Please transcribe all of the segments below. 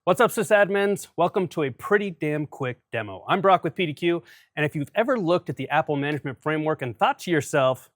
What's up, sysadmins? Welcome to a pretty damn quick demo. I'm Brock with PDQ, and if you've ever looked at the Apple Management Framework and thought to yourself,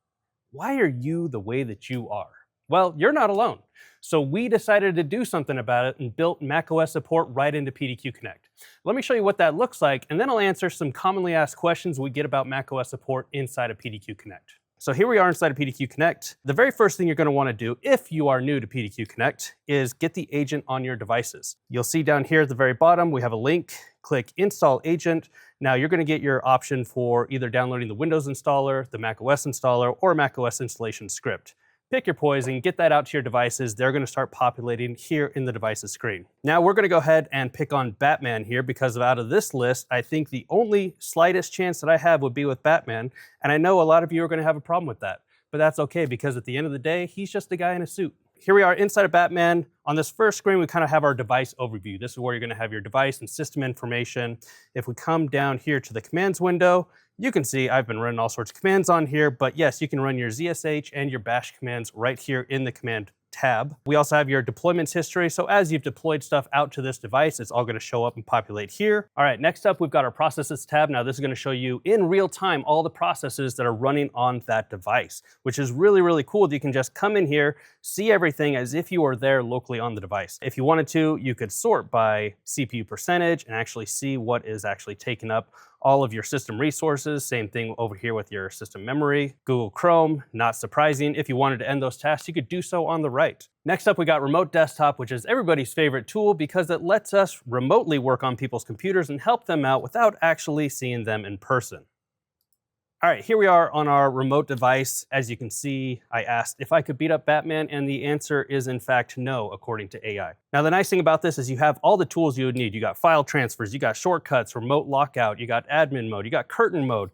why are you the way that you are? Well, you're not alone. So we decided to do something about it and built macOS support right into PDQ Connect. Let me show you what that looks like, and then I'll answer some commonly asked questions we get about macOS support inside of PDQ Connect. So here we are inside of PDQ Connect. The very first thing you're going to want to do if you are new to PDQ Connect is get the agent on your devices. You'll see down here at the very bottom, we have a link. Click Install Agent. Now you're going to get your option for either downloading the Windows installer, the macOS installer, or macOS installation script. Pick your poison, get that out to your devices. They're going to start populating here in the devices screen. Now we're going to go ahead and pick on Batman here because out of this list, I think the only slightest chance that I have would be with Batman. And I know a lot of you are going to have a problem with that, but that's okay because at the end of the day, he's just a guy in a suit. Here we are inside of Batman. On this first screen, we kind of have our device overview. This is where you're going to have your device and system information. If we come down here to the commands window, you can see I've been running all sorts of commands on here, but yes, you can run your ZSH and your bash commands right here in the command tab. We also have your deployments history. So as you've deployed stuff out to this device, it's all going to show up and populate here. All right, next up, we've got our processes tab. Now this is going to show you in real time all the processes that are running on that device, which is really, really cool. You can just come in here, see everything as if you were there locally on the device. If you wanted to, you could sort by CPU percentage and actually see what is actually taking up all of your system resources. Same thing over here with your system memory. Google Chrome, not surprising. If you wanted to end those tasks, you could do so on the right. Next up, we got Remote Desktop, which is everybody's favorite tool because it lets us remotely work on people's computers and help them out without actually seeing them in person. All right, here we are on our remote device. As you can see, I asked if I could beat up Batman, and the answer is in fact no, according to AI. Now, the nice thing about this is you have all the tools you would need. You got file transfers, you got shortcuts, remote lockout, you got admin mode, you got curtain mode.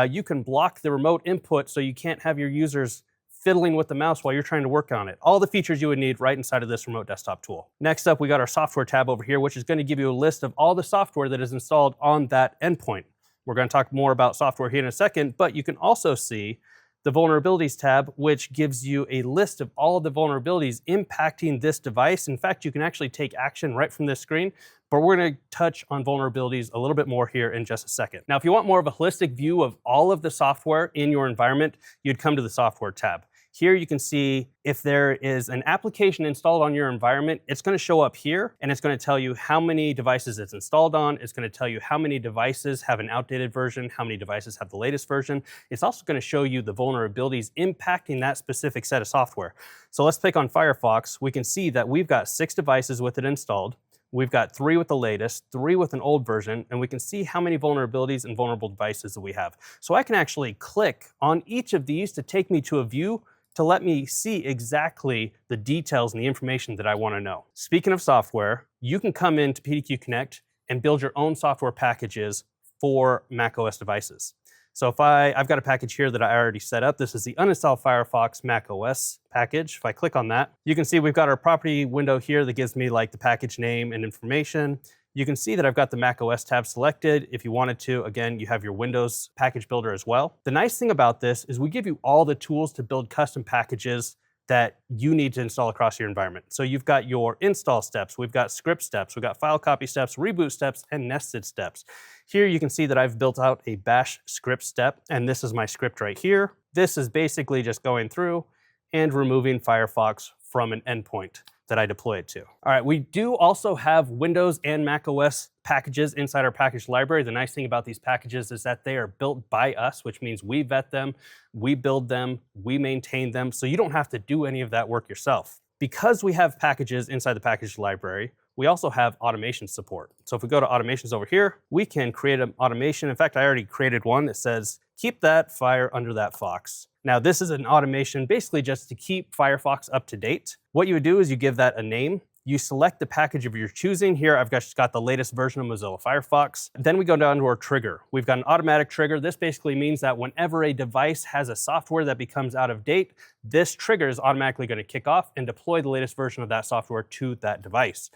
You can block the remote input so you can't have your users fiddling with the mouse while you're trying to work on it. All the features you would need right inside of this remote desktop tool. Next up, we got our software tab over here, which is going to give you a list of all the software that is installed on that endpoint. We're going to talk more about software here in a second, but you can also see the Vulnerabilities tab, which gives you a list of all of the vulnerabilities impacting this device. In fact, you can actually take action right from this screen, but we're going to touch on vulnerabilities a little bit more here in just a second. Now, if you want more of a holistic view of all of the software in your environment, you'd come to the Software tab. Here you can see if there is an application installed on your environment, it's going to show up here and it's going to tell you how many devices it's installed on. It's going to tell you how many devices have an outdated version, how many devices have the latest version. It's also going to show you the vulnerabilities impacting that specific set of software. So let's pick on Firefox. We can see that we've got 6 devices with it installed. We've got 3 with the latest, 3 with an old version, and we can see how many vulnerabilities and vulnerable devices that we have. So I can actually click on each of these to take me to a view to let me see exactly the details and the information that I want to know. Speaking of software, you can come into PDQ Connect and build your own software packages for macOS devices. So if I've got a package here that I already set up. This is the uninstall Firefox macOS package. If I click on that, you can see we've got our property window here that gives me like the package name and information. You can see that I've got the macOS tab selected. If you wanted to, again, you have your Windows package builder as well. The nice thing about this is we give you all the tools to build custom packages that you need to install across your environment. So you've got your install steps, we've got script steps, we've got file copy steps, reboot steps, and nested steps. Here you can see that I've built out a bash script step, and this is my script right here. This is basically just going through and removing Firefox from an endpoint that I deploy it to. All right, we do also have Windows and macOS packages inside our package library. The nice thing about these packages is that they are built by us, which means we vet them, we build them, we maintain them, so you don't have to do any of that work yourself. Because we have packages inside the package library, we also have automation support. So if we go to automations over here, we can create an automation. In fact, I already created one that says, keep that fire under that fox. Now, this is an automation basically just to keep Firefox up to date. What you would do is you give that a name. You select the package of your choosing. Here, I've just got the latest version of Mozilla Firefox. Then we go down to our trigger. We've got an automatic trigger. This basically means that whenever a device has a software that becomes out of date, this trigger is automatically going to kick off and deploy the latest version of that software to that device.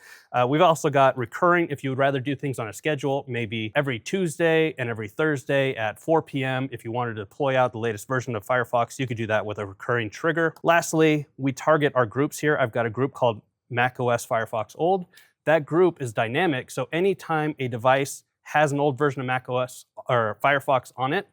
We've also got recurring. If you would rather do things on a schedule, maybe every Tuesday and every Thursday at 4 p.m. If you wanted to deploy out the latest version of Firefox, you could do that with a recurring trigger. Lastly, we target our groups here. I've got a group called macOS Firefox Old. that group is dynamic, so anytime a device has an old version of macOS or Firefox on it,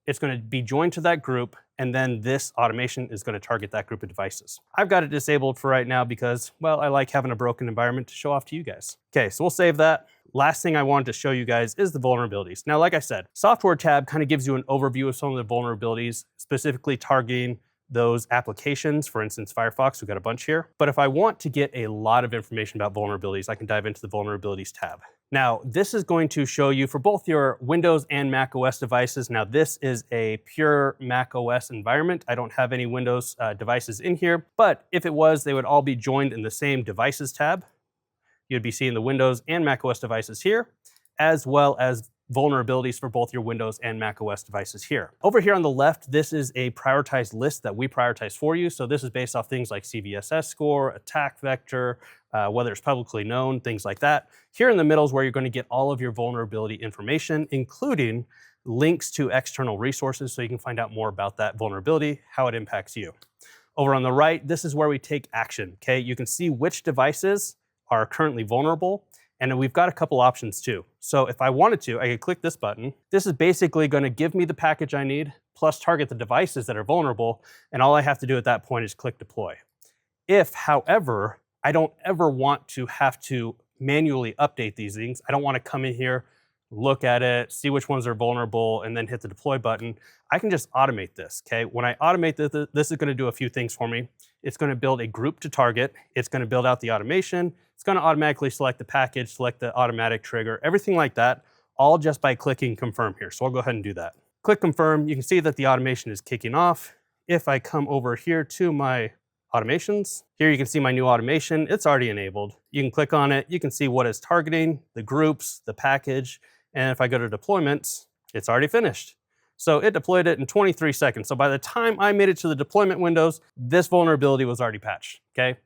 it's going to be joined to that group, and then this automation is going to target that group of devices. I've got it disabled for right now because, well, I like having a broken environment to show off to you guys. Okay, so we'll save that. Last thing I wanted to show you guys is the vulnerabilities. Now, like I said, software tab kind of gives you an overview of some of the vulnerabilities, specifically targeting those applications. For instance, Firefox, we've got a bunch here. But if I want to get a lot of information about vulnerabilities, I can dive into the vulnerabilities tab. Now, this is going to show you for both your Windows and Mac OS devices. Now, this is a pure Mac OS environment. I don't have any Windows devices in here, but if it was, they would all be joined in the same devices tab. You'd be seeing the Windows and Mac OS devices here, as well as vulnerabilities for both your Windows and Mac OS devices here. Over here on the left, this is a prioritized list that we prioritize for you. So this is based off things like CVSS score, attack vector, whether it's publicly known, things like that. Here in the middle is where you're going to get all of your vulnerability information, including links to external resources so you can find out more about that vulnerability, how it impacts you. Over on the right, this is where we take action, okay? You can see which devices are currently vulnerable, and we've got a couple options too. So if I wanted to, I could click this button. This is basically going to give me the package I need, plus target the devices that are vulnerable, and all I have to do at that point is click deploy. If, however, I don't ever want to have to manually update these things, I don't want to come in here, look at it, see which ones are vulnerable, and then hit the deploy button, I can just automate this, okay? When I automate this is going to do a few things for me. It's going to build a group to target. It's going to build out the automation. It's going to automatically select the package, select the automatic trigger, everything like that, all just by clicking confirm here. So I'll go ahead and do that. Click confirm. You can see that the automation is kicking off. If I come over here to my automations, here you can see my new automation. It's already enabled. You can click on it. You can see what it's targeting, the groups, the package. And if I go to deployments, it's already finished. So it deployed it in 23 seconds. So by the time I made it to the deployment windows, this vulnerability was already patched, okay?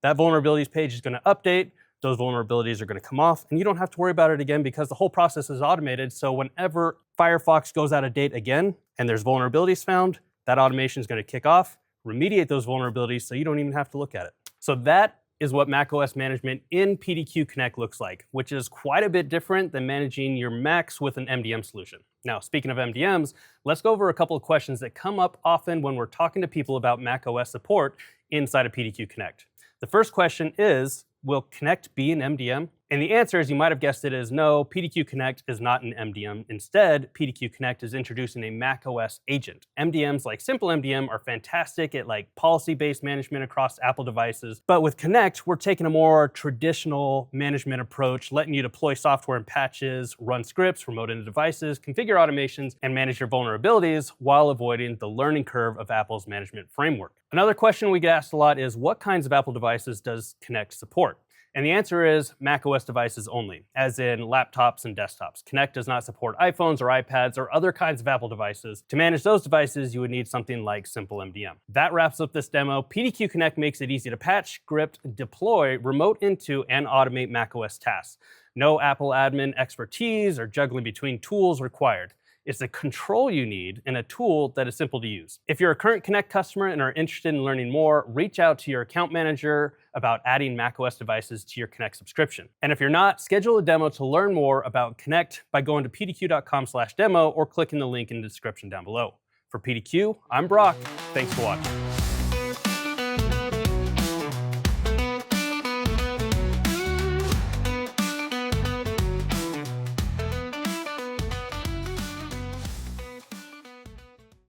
That vulnerabilities page is going to update. Those vulnerabilities are going to come off, and you don't have to worry about it again because the whole process is automated. So whenever Firefox goes out of date again and there's vulnerabilities found, that automation is going to kick off, remediate those vulnerabilities so you don't even have to look at it. So that is what macOS management in PDQ Connect looks like, which is quite a bit different than managing your Macs with an MDM solution. Now, speaking of MDMs, let's go over a couple of questions that come up often when we're talking to people about macOS support inside of PDQ Connect. The first question is, will Connect be an MDM? And the answer, as you might have guessed it, is no, PDQ Connect is not an MDM. Instead, PDQ Connect is introducing a macOS agent. MDMs like Simple MDM are fantastic at like policy-based management across Apple devices. But with Connect, we're taking a more traditional management approach, letting you deploy software and patches, run scripts, remote into devices, configure automations, and manage your vulnerabilities while avoiding the learning curve of Apple's management framework. Another question we get asked a lot is, what kinds of Apple devices does Connect support? And the answer is macOS devices only, as in laptops and desktops. Connect does not support iPhones or iPads or other kinds of Apple devices. To manage those devices, you would need something like Simple MDM. That wraps up this demo. PDQ Connect makes it easy to patch, script, deploy, remote into, and automate macOS tasks. No Apple admin expertise or juggling between tools required. It's a control you need and a tool that is simple to use. If you're a current Connect customer and are interested in learning more, reach out to your account manager about adding macOS devices to your Connect subscription. And if you're not, schedule a demo to learn more about Connect by going to pdq.com/demo or clicking the link in the description down below. For PDQ, I'm Brock. Thanks for watching.